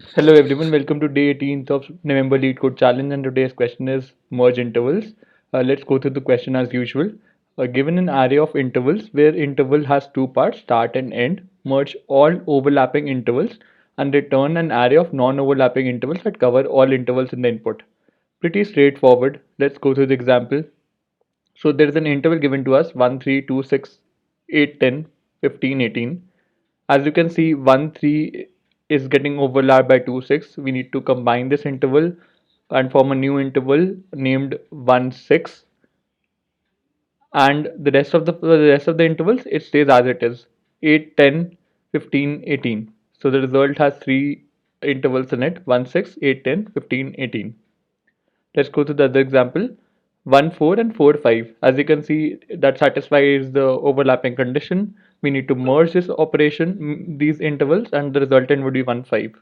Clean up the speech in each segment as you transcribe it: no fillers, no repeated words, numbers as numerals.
Hello everyone, welcome to day 18th of November Lead Code Challenge, and today's question is merge intervals. Let's go through the question as usual. Given an array of intervals where interval has two parts, start and end, merge all overlapping intervals and return an array of non-overlapping intervals that cover all intervals in the input. Pretty straightforward. Let's go through the example. So there is an interval given to us 1, 3, 2, 6, 8, 10, 15, 18. As you can see, 1, 3 is getting overlapped by 2, 6. We need to combine this interval and form a new interval named 1, 6. And the rest of the intervals, it stays as it is 8, 10, 15, 18. So the result has three intervals in it 1, 6, 8, 10, 15, 18. Let's go to the other example. 1, 4 and 4, 5. As you can see, that satisfies the overlapping condition. We need to merge this operation, these intervals, and the resultant would be 1, 5.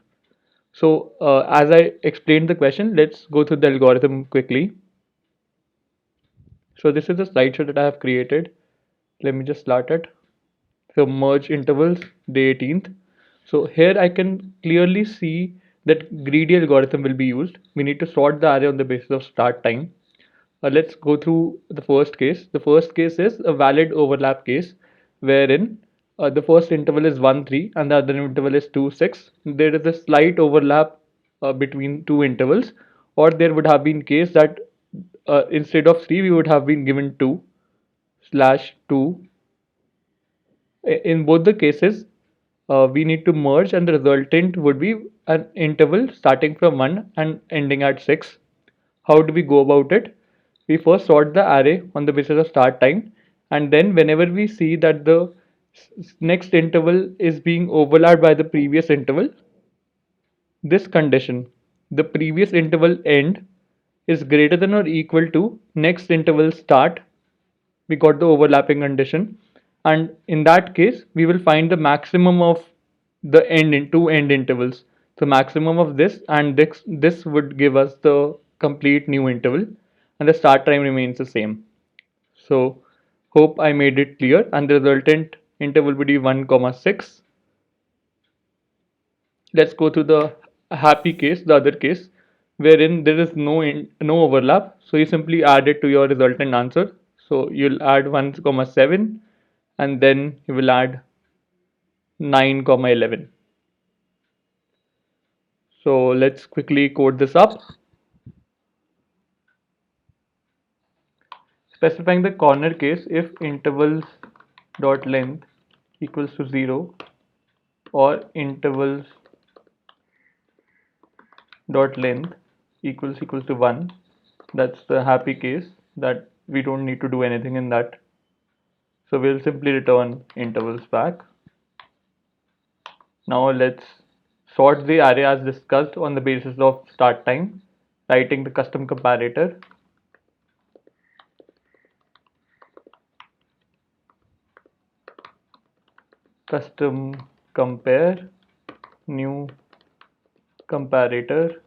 So, as I explained the question, let's go through the algorithm quickly. So, this is the slideshow that I have created. Let me just start it. So, merge intervals, day 18th. So, here I can clearly see that greedy algorithm will be used. We need to sort the array on the basis of start time. Let's go through the first case. The first case is a valid overlap case wherein the first interval is 1 3 and the other interval is 2 6. There is a slight overlap between two intervals, or there would have been case that instead of 3 we would have been given 2 slash 2. In both the cases, we need to merge, and the resultant would be an interval starting from 1 and ending at 6. How do we go about it? We first sort the array on the basis of start time, and then whenever we see that the next interval is being overlapped by the previous interval, this condition, the previous interval end, is greater than or equal to next interval start. We got the overlapping condition, and in that case we will find the maximum of the end in two end intervals. So maximum of this and this would give us the complete new interval, and the start time remains the same. So hope I made it clear, and the resultant interval would be 1 comma 6. Let's go to the happy case, the other case, wherein there is no overlap. So you simply add it to your resultant answer. So you'll add 1 comma 7, and then you will add 9 comma 11. So let's quickly code this up. Specifying the corner case if intervals dot length equals to 0 or intervals dot length equals to 1. That's the happy case that we don't need to do anything in that. So we'll simply return intervals back. Now let's sort the array as discussed on the basis of start time, writing the custom comparator. Custom compare new comparator,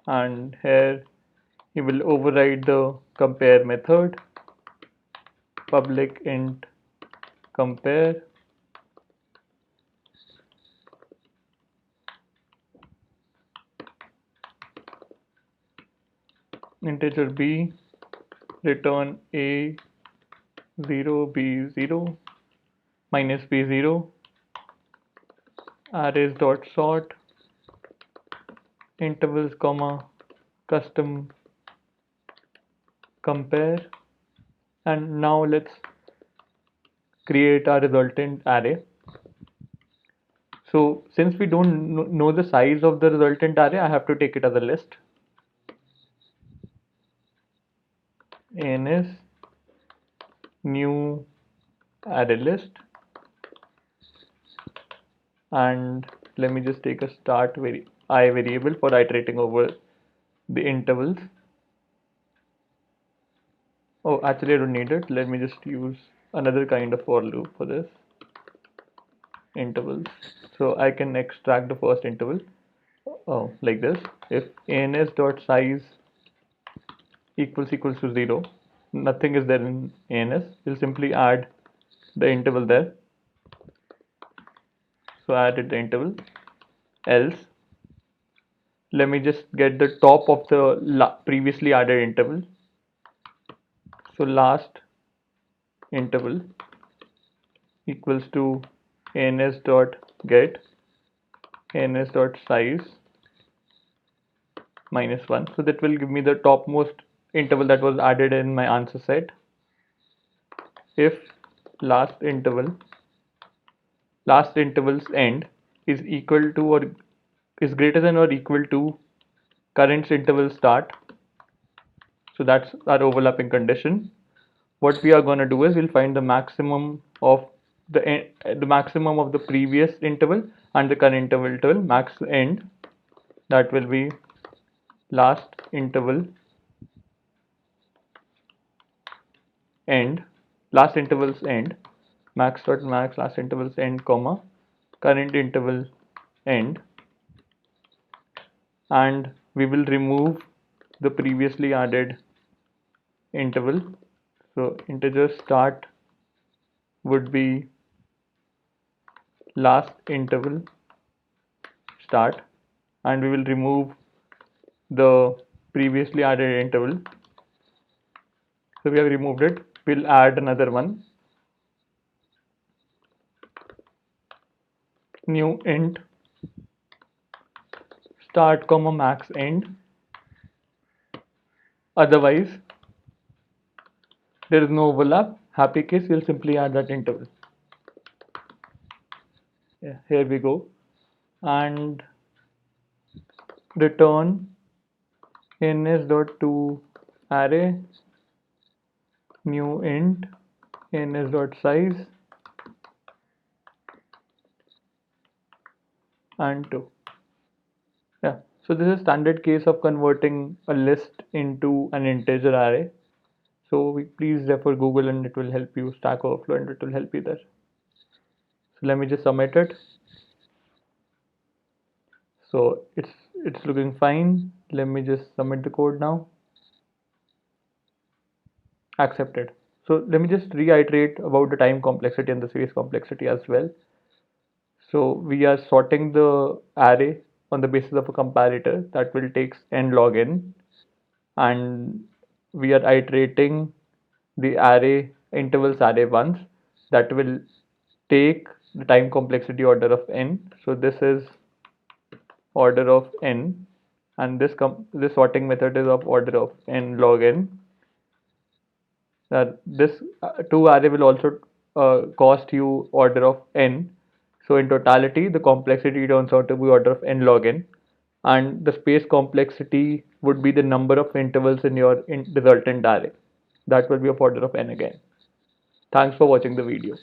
and here he will override the compare method, public int compare, integer b, return a 0 b 0 minus b 0, arrays dot sort intervals comma custom compare. And now let's create our resultant array. So since we don't know the size of the resultant array, I have to take it as a list. N is new array list, and let me just take a start I variable for iterating over the intervals. Oh, actually I don't need it. Let me just use another kind of for loop for this intervals. So I can extract the first interval. Oh, like this. If ans dot size equals to 0, nothing is there in ans, we'll simply add the interval there. So I added the interval. else let me just get the top of the previously added interval. So last interval equals to ns dot get ns dot size minus 1. So that will give me the topmost interval that was added in my answer set. If last interval's end is equal to or is greater than or equal to current interval start, so that's our overlapping condition. What we are going to do is we'll find the maximum of the maximum of the previous interval and the current interval till max end. That will be last interval end, last interval's end, max dot max last interval's end comma current interval end, and we will remove the previously added interval. So integer start would be last interval start, and we will remove the previously added interval. So we have removed it. We'll add another one, new int start comma max end. Otherwise there is no overlap. Happy case, we'll simply add that interval. Yeah, here we go, and return ns.toArray new int ns.size and 2. Yeah, so this is standard case of converting a list into an integer array. So please refer Google and it will help you, Stack Overflow, and it will help you there. So let me just submit it. So it's looking fine. Let me just submit the code now. Accepted. So let me just reiterate about the time complexity and the space complexity as well. So we are sorting the array on the basis of a comparator that will take n log n, and we are iterating the array intervals array once that will take the time complexity order of n. So this is order of n, and this sorting method is of order of n log n. This two array will also cost you order of n. So in totality, the complexity turns out to be order of n log n, and the space complexity would be the number of intervals in your resultant array. That will be of order of n again. Thanks for watching the video.